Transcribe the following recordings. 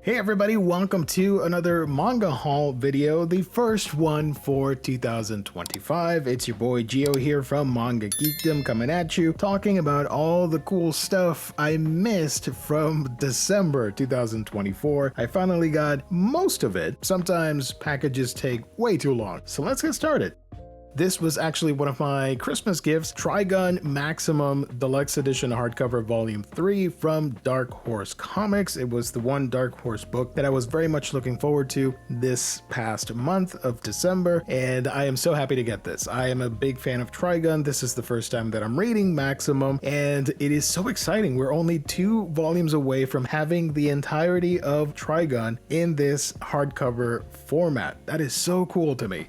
Hey everybody, welcome to another manga haul video, the first one for 2025. It's your boy GEEKDOM here from Manga GEEKDOM coming at you, talking about all the cool stuff I missed from December 2024. I finally got most of it. Sometimes packages take way too long, so let's get started. This was actually one of my Christmas gifts, Trigun Maximum Deluxe Edition Hardcover Volume 3 from Dark Horse Comics. It was the one Dark Horse book that I was very much looking forward to this past month of December, and I am so happy to get this. I am a big fan of Trigun. This is the first time that I'm reading Maximum, and it is so exciting. We're only 2 volumes away from having the entirety of Trigun in this hardcover format. That is so cool to me.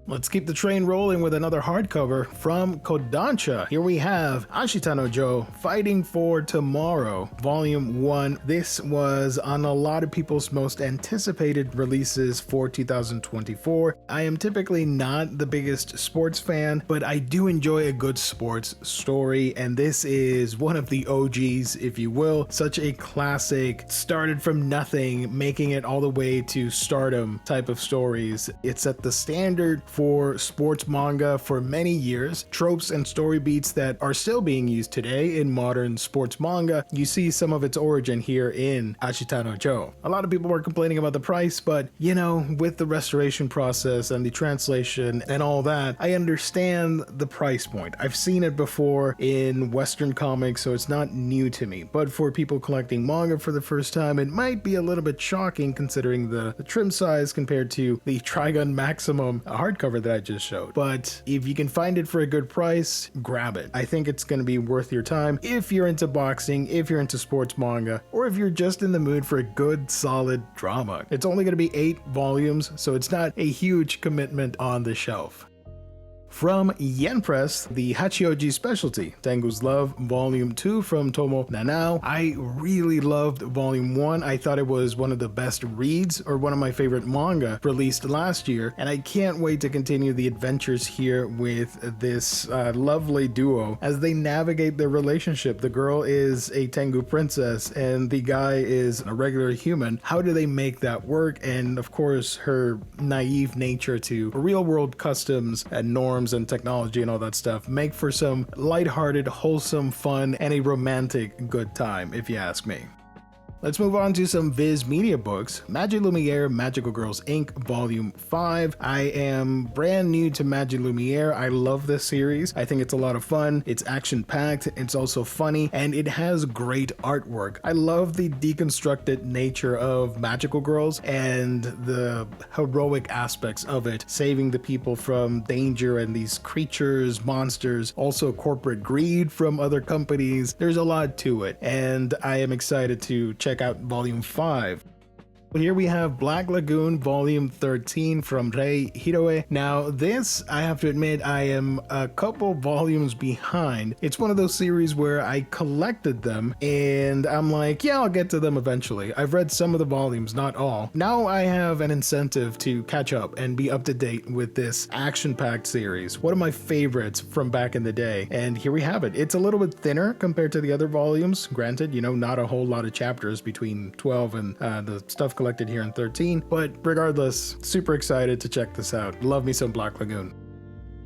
Let's keep the train rolling with another hardcover from Kodansha. Here we have Ashita no Joe, Fighting for Tomorrow, Volume 1. This was on a lot of people's most anticipated releases for 2024. I am typically not the biggest sports fan, but I do enjoy a good sports story, and this is one of the OGs, if you will. Such a classic, started from nothing, making it all the way to stardom type of stories. It set the standard for sports manga for many years, tropes and story beats that are still being used today in modern sports manga. You see some of its origin here in Ashita no Joe. A lot of people were complaining about the price, but you know, with the restoration process and the translation and all that, I understand the price point. I've seen it before in Western comics, so it's not new to me. But for people collecting manga for the first time, it might be a little bit shocking considering the trim size compared to the Trigun Maximum hardcover that I just showed. But if you can find it for a good price, grab it. I think it's going to be worth your time if you're into boxing, if you're into sports manga, or if you're just in the mood for a good solid drama. It's only going to be 8 volumes, so it's not a huge commitment on the shelf. From Yen Press, the Hachioji Specialty, Tangos Love, Volume 2 from Tomo Nanao. I really loved Volume 1. I thought it was one of the best reads, or one of my favorite manga released last year, and I can't wait to continue the adventures here with this lovely duo as they navigate their relationship. The girl is a Tengu princess, and the guy is a regular human. How do they make that work? And of course, her naive nature to real-world customs and norms and technology and all that stuff make for some lighthearted, wholesome fun and a romantic good time, if you ask me. Let's move on to some Viz Media books. Lumiere, Magical Girls Inc. Volume 5. I am brand new to Lumiere. I love this series. I think it's a lot of fun. It's action-packed, it's also funny, and it has great artwork. I love the deconstructed nature of Magical Girls and the heroic aspects of it, saving the people from danger and these creatures, monsters, also corporate greed from other companies. There's a lot to it, and I am excited to check out Volume 5. Here we have Black Lagoon Volume 13 from Rei Hiroe. Now this, I have to admit, I am a couple volumes behind. It's one of those series where I collected them and I'm like, yeah, I'll get to them eventually. I've read some of the volumes, not all. Now I have an incentive to catch up and be up to date with this action-packed series. One of my favorites from back in the day. And here we have it. It's a little bit thinner compared to the other volumes. Granted, you know, not a whole lot of chapters between 12 and the stuff collected here in 13, but regardless, super excited to check this out. Love me some Black Lagoon.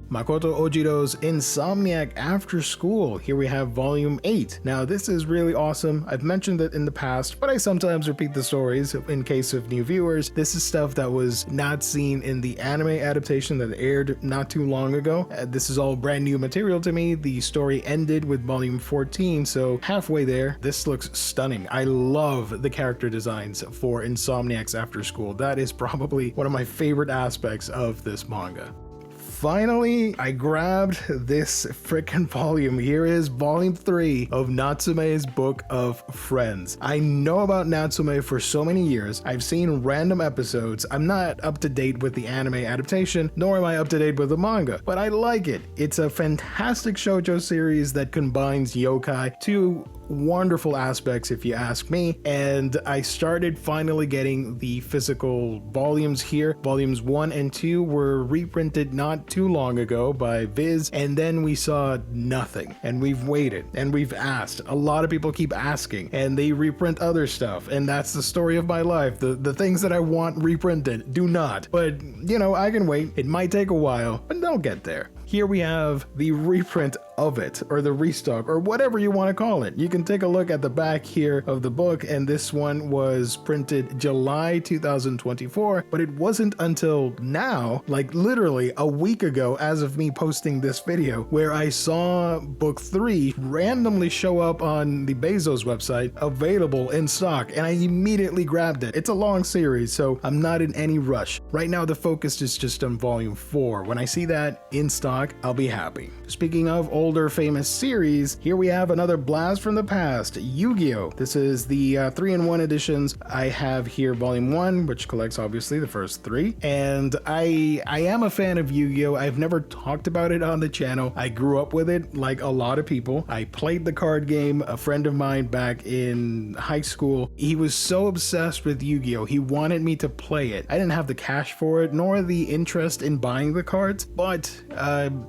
Makoto Ojiro's Insomniac After School. Here we have Volume 8. Now this is really awesome. I've mentioned it in the past, but I sometimes repeat the stories in case of new viewers. This is stuff that was not seen in the anime adaptation that aired not too long ago. This is all brand new material to me. The story ended with Volume 14, so halfway there. This looks stunning. I love the character designs for Insomniac's After School. That is probably one of my favorite aspects of this manga. Finally, I grabbed this frickin' volume. Here is Volume 3 of Natsume's Book of Friends. I know about Natsume for so many years. I've seen random episodes. I'm not up to date with the anime adaptation, nor am I up to date with the manga, but I like it. It's a fantastic shoujo series that combines yokai to wonderful aspects if you ask me, and I started finally getting the physical volumes here. Volumes 1 and 2 were reprinted not too long ago by Viz, and then we saw nothing, and we've waited and we've asked. A lot of people keep asking, and they reprint other stuff, and that's the story of my life. The things that I want reprinted do not, but you know, I can wait. It might take a while, but they'll get there. Here we have the reprint of it, or the restock, or whatever you want to call it. You can take a look at the back here of the book, and this one was printed July 2024, but it wasn't until now, like literally a week ago as of me posting this video, where I saw book 3 randomly show up on the Bezos website, available in stock, and I immediately grabbed it. It's a long series, so I'm not in any rush. Right now, the focus is just on volume 4. When I see that in stock, I'll be happy. Speaking of older famous series, here we have another blast from the past, YuGiOh. This is the 3-in-1 editions. I have here volume 1, which collects obviously the first 3, and I am a fan of YuGiOh. I've never talked about it on the channel. I grew up with it like a lot of people. I played the card game. A friend of mine back in high school, he was so obsessed with YuGiOh. He wanted me to play it. I didn't have the cash for it, nor the interest in buying the cards, but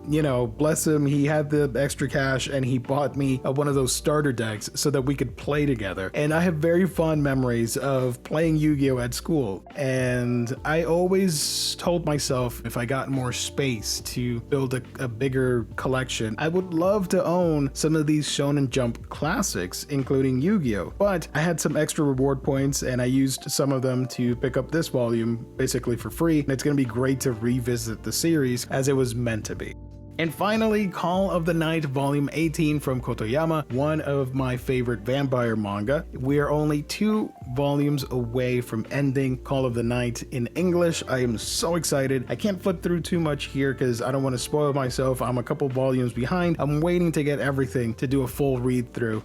you know, bless him, he had the extra cash and he bought me one of those starter decks so that we could play together. And I have very fond memories of playing Yu-Gi-Oh at school, and I always told myself if I got more space to build a bigger collection, I would love to own some of these Shonen Jump classics, including Yu-Gi-Oh. But I had some extra reward points and I used some of them to pick up this volume basically for free, and it's going to be great to revisit the series as it was meant to be. And finally, Call of the Night Volume 18 from Kotoyama, one of my favorite vampire manga. We are only 2 volumes away from ending Call of the Night in English. I am so excited. I can't flip through too much here because I don't want to spoil myself. I'm a couple volumes behind. I'm waiting to get everything to do a full read through.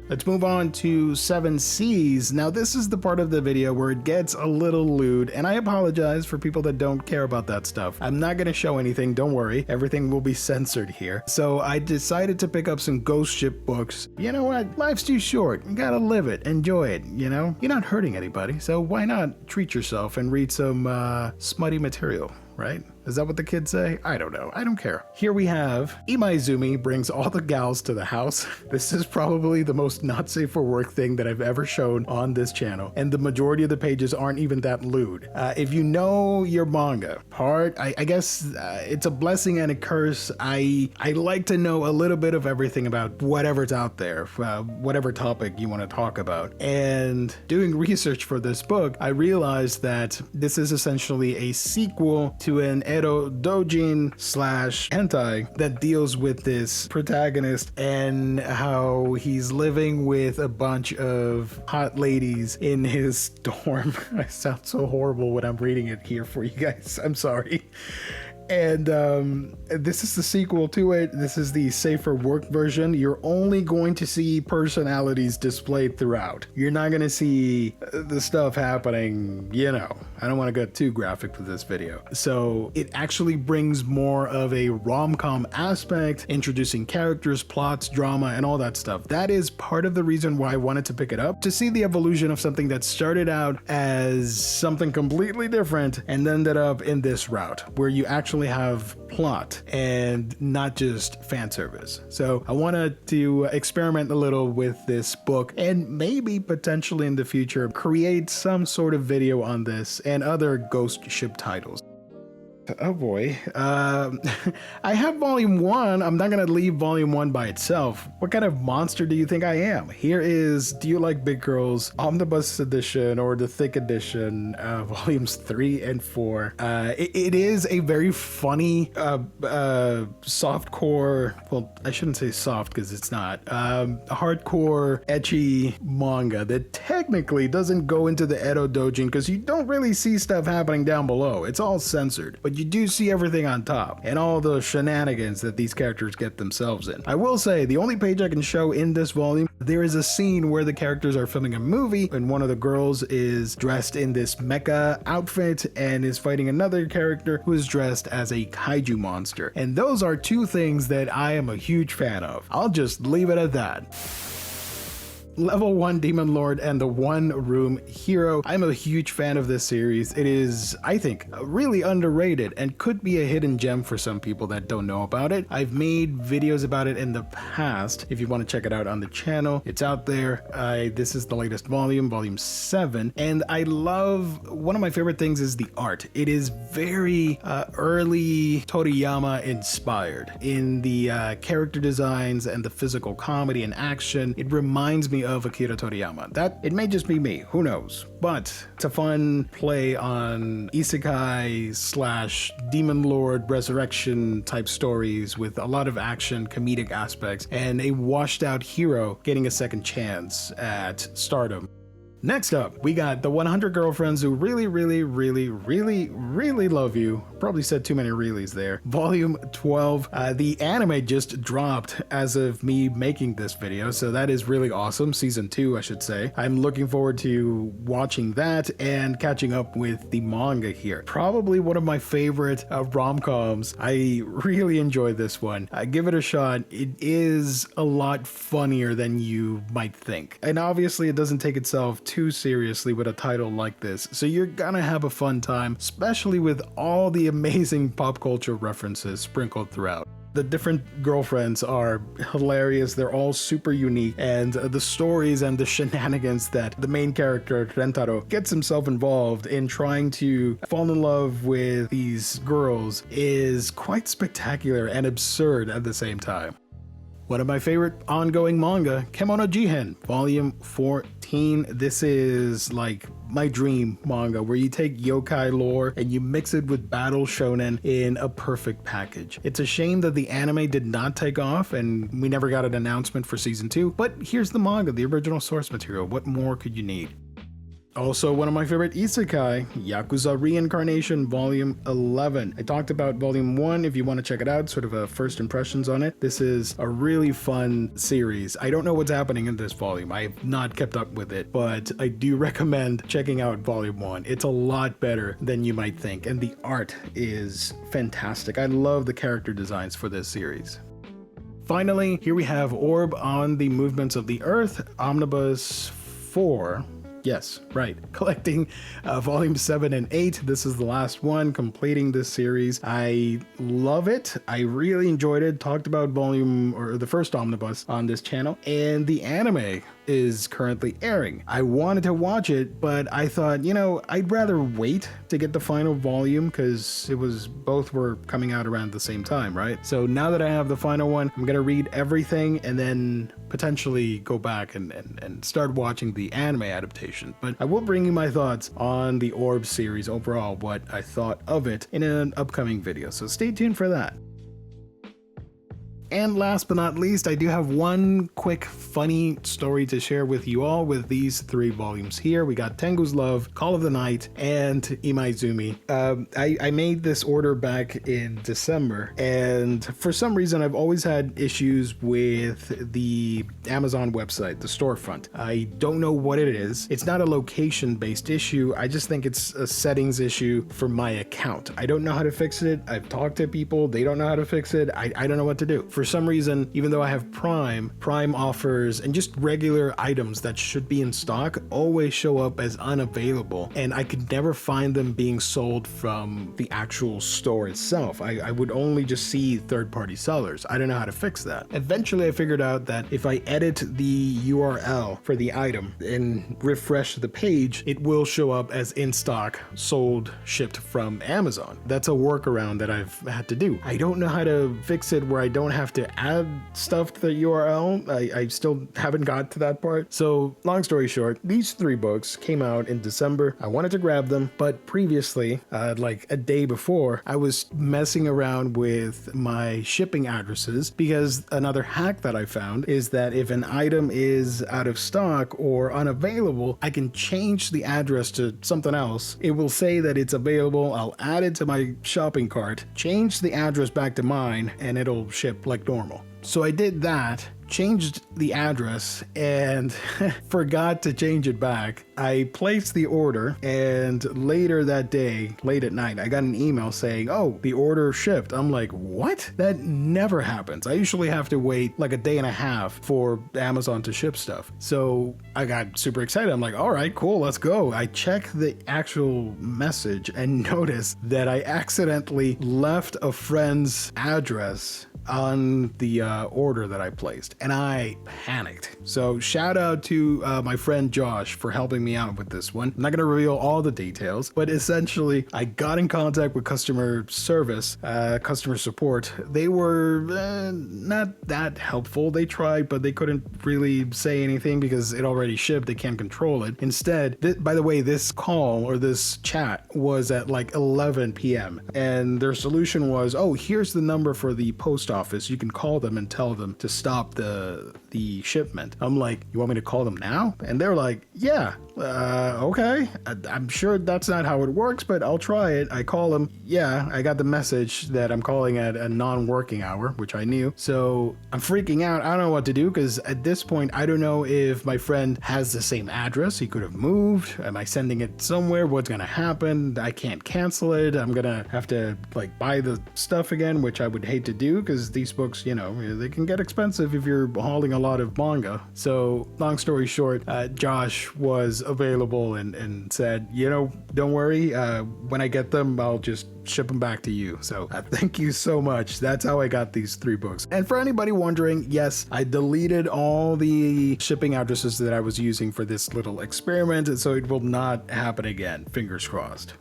Let's move on to 7 Seas. Now this is the part of the video where it gets a little lewd, and I apologize for people that don't care about that stuff. I'm not going to show anything, don't worry. Everything will be censored here. So I decided to pick up some ghost ship books. You know what? Life's too short. You gotta live it, enjoy it, you know? You're not hurting anybody, so why not treat yourself and read some smutty material, right? Is that what the kids say? I don't know. I don't care. Here we have Emay Zumi brings all the gals to the house. This is probably the most not safe for work thing that I've ever shown on this channel, and the majority of the pages aren't even that lewd. If you know your manga part, I guess it's a blessing and a curse. I like to know a little bit of everything about whatever's out there, whatever topic you want to talk about. And doing research for this book, I realized that this is essentially a sequel to an Edo Dojin / hentai that deals with this protagonist and how he's living with a bunch of hot ladies in his dorm. I sound so horrible when I'm reading it here for you guys. I'm sorry. And this is the sequel to it. This is the safer work version. You're only going to see personalities displayed throughout. You're not going to see the stuff happening, you know. I don't want to get too graphic with this video. So it actually brings more of a rom-com aspect, introducing characters, plots, drama, and all that stuff. That is part of the reason why I wanted to pick it up, to see the evolution of something that started out as something completely different and ended up in this route, where you actually have plot and not just fan service. So I wanted to experiment a little with this book and maybe potentially in the future create some sort of video on this and other ghost ship titles. Oh boy. I have volume 1. I'm not gonna leave volume 1 by itself. What kind of monster do you think I am? Here is Do You Like Big Girls Omnibus Edition, or the Thick Edition, volumes 3 and 4. It is a very funny softcore, well, I shouldn't say soft because it's not, hardcore ecchi manga that technically doesn't go into the Edo Dojin because you don't really see stuff happening down below. It's all censored, but but you do see everything on top and all the shenanigans that these characters get themselves in. I will say, the only page I can show in this volume, there is a scene where the characters are filming a movie and one of the girls is dressed in this mecha outfit and is fighting another character who is dressed as a kaiju monster. And those are two things that I am a huge fan of. I'll just leave it at that. Level 1 Demon Lord and the One Room Hero. I'm a huge fan of this series. It is, I think, really underrated and could be a hidden gem for some people that don't know about it. I've made videos about it in the past. If you want to check it out on the channel, it's out there. This is the latest volume, volume 7. And I love, one of my favorite things is the art. It is very early Toriyama inspired in the character designs and the physical comedy and action. It reminds me of Akira Toriyama. That, it may just be me, who knows? But it's a fun play on isekai slash demon lord resurrection type stories with a lot of action, comedic aspects, and a washed out hero getting a second chance at stardom. Next up, we got the 100 girlfriends who really love you. Probably said too many reallys there. Volume 12. The anime just dropped as of me making this video, so that is really awesome. Season 2, I should say. I'm looking forward to watching that and catching up with the manga here. Probably one of my favorite rom-coms. I really enjoyed this one. Give it a shot. It is a lot funnier than you might think. And obviously it doesn't take itself too seriously with a title like this, so you're gonna have a fun time, especially with all the amazing pop culture references sprinkled throughout. The different girlfriends are hilarious, they're all super unique, and the stories and the shenanigans that the main character, Rentaro, gets himself involved in trying to fall in love with these girls is quite spectacular and absurd at the same time. One of my favorite ongoing manga, Kimono Jien, volume 14. This is like my dream manga where you take yokai lore and you mix it with battle shonen in a perfect package. It's a shame that the anime did not take off and we never got an announcement for season 2, but here's the manga, the original source material. What more could you need? Also, one of my favorite isekai, Yakuza Reincarnation, Volume 11. I talked about Volume 1 if you want to check it out, sort of a first impressions on it. This is a really fun series. I don't know what's happening in this volume. I have not kept up with it, but I do recommend checking out Volume 1. It's a lot better than you might think, and the art is fantastic. I love the character designs for this series. Finally, here we have Orb on the Movements of the Earth, Omnibus 4. Yes, right. Collecting volume 7 and 8. This is the last one, completing this series. I love it. I really enjoyed it. Talked about the first omnibus on this channel, and the anime is currently airing. I wanted to watch it, but I thought, you know, I'd rather wait to get the final volume because both were coming out around the same time, right? So now that I have the final one, I'm gonna read everything and then potentially go back and start watching the anime adaptation. But I will bring you my thoughts on the Orb series overall, what I thought of it in an upcoming video. So stay tuned for that. And last but not least, I do have one quick funny story to share with you all with these 3 volumes here. We got Tangos Love, Call of the Night, and Emay Zumi. I made this order back in December, and for some reason I've always had issues with the Amazon website, the storefront. I don't know what it is. It's not a location-based issue. I just think it's a settings issue for my account. I don't know how to fix it. I've talked to people. They don't know how to fix it. I don't know what to do. For some reason, even though I have Prime offers and just regular items that should be in stock always show up as unavailable, and I could never find them being sold from the actual store itself. I would only just see third-party sellers. I don't know how to fix that. Eventually, I figured out that if I edit the URL for the item and refresh the page, it will show up as in stock, sold, shipped from Amazon. That's a workaround that I've had to do. I don't know how to fix it where I don't have to add stuff to the URL. I still haven't got to that part. So long story short, these 3 books came out in December. I wanted to grab them, but previously, like a day before, I was messing around with my shipping addresses, because another hack that I found is that if an item is out of stock or unavailable, I can change the address to something else. It will say that it's available. I'll add it to my shopping cart, change the address back to mine, and it'll ship like normal. So I did that, changed the address, and forgot to change it back. I placed the order, and later that day, late at night, I got an email saying, oh, the order shipped. I'm like, what? That never happens. I usually have to wait like a day and a half for Amazon to ship stuff. So I got super excited. I'm like, all right, cool, let's go. I check the actual message and notice that I accidentally left a friend's address on the order that I placed, and I panicked. So shout out to my friend Josh for helping me out with this one. I'm not gonna reveal all the details, but essentially I got in contact with customer service, customer support. They were not that helpful. They tried, but they couldn't really say anything because it already shipped. They can't control it. Instead, by the way, this call or this chat was at like 11 p.m. and their solution was, oh, here's the number for the post office. You can call them and tell them to stop the shipment. I'm like, you want me to call them now? And they're like, yeah, okay. I'm sure that's not how it works, but I'll try it. I call them. Yeah, I got the message that I'm calling at a non-working hour, which I knew. So I'm freaking out. I don't know what to do, because at this point, I don't know if my friend has the same address. He could have moved. Am I sending it somewhere? What's going to happen? I can't cancel it. I'm going to have to like buy the stuff again, which I would hate to do, because these books, you know, they can get expensive if you're hauling a lot of manga. So long story short, Josh was available and said, you know, don't worry, when I get them, I'll just ship them back to you. So thank you so much. That's how I got these 3 books. And for anybody wondering, yes, I deleted all the shipping addresses that I was using for this little experiment, so it will not happen again. Fingers crossed.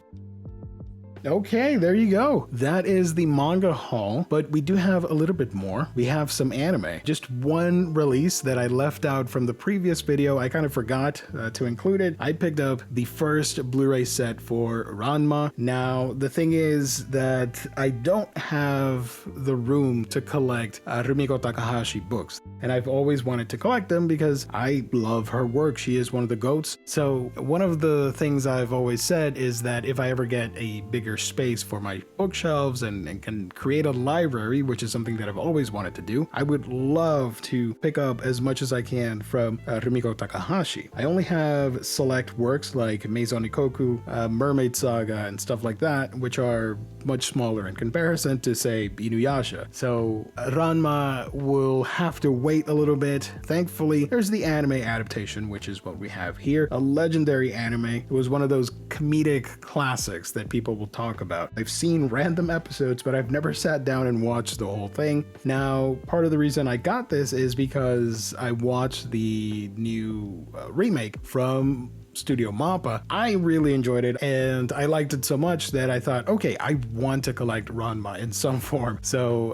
Okay, there you go. That is the manga haul, but we do have a little bit more. We have some anime. Just one release that I left out from the previous video. I kind of forgot to include it. I picked up the first Blu-ray set for Ranma. Now, the thing is that I don't have the room to collect Rumiko Takahashi books, and I've always wanted to collect them because I love her work. She is one of the GOATs. So one of the things I've always said is that if I ever get a bigger space for my bookshelves and can create a library, which is something that I've always wanted to do, I would love to pick up as much as I can from Rumiko Takahashi. I only have select works like Maison Ikkoku, Mermaid Saga, and stuff like that, which are much smaller in comparison to, say, Inuyasha. So Ranma will have to wait a little bit. Thankfully, there's the anime adaptation, which is what we have here. A legendary anime. It was one of those comedic classics that people will talk about. I've seen random episodes, but I've never sat down and watched the whole thing. Now, part of the reason I got this is because I watched the new remake from Studio Mappa. I really enjoyed it, and I liked it so much that I thought, okay, I want to collect Ranma in some form. So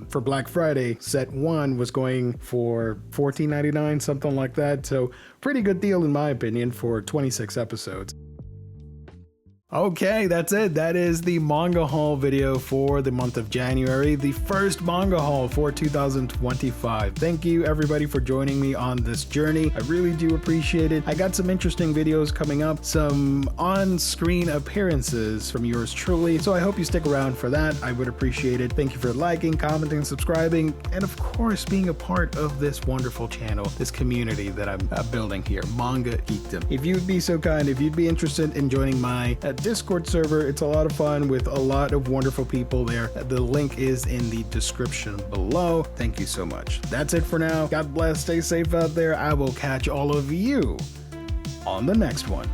for Black Friday, set 1 was going for $14.99, something like that. So pretty good deal in my opinion for 26 episodes. Okay, that's it. That is the manga haul video for the month of January, the first manga haul for 2025. Thank you everybody for joining me on this journey. I really do appreciate it. I got some interesting videos coming up, some on-screen appearances from yours truly, so I hope you stick around for that. I would appreciate it. Thank you for liking, commenting, subscribing, and of course being a part of this wonderful channel, this community that I'm building here, Manga Geekdom. If you'd be so kind, if you'd be interested in joining my Discord server, it's a lot of fun with a lot of wonderful people there. The link is in the description below. Thank you so much. That's it for now. God bless. Stay safe out there. I will catch all of you on the next one.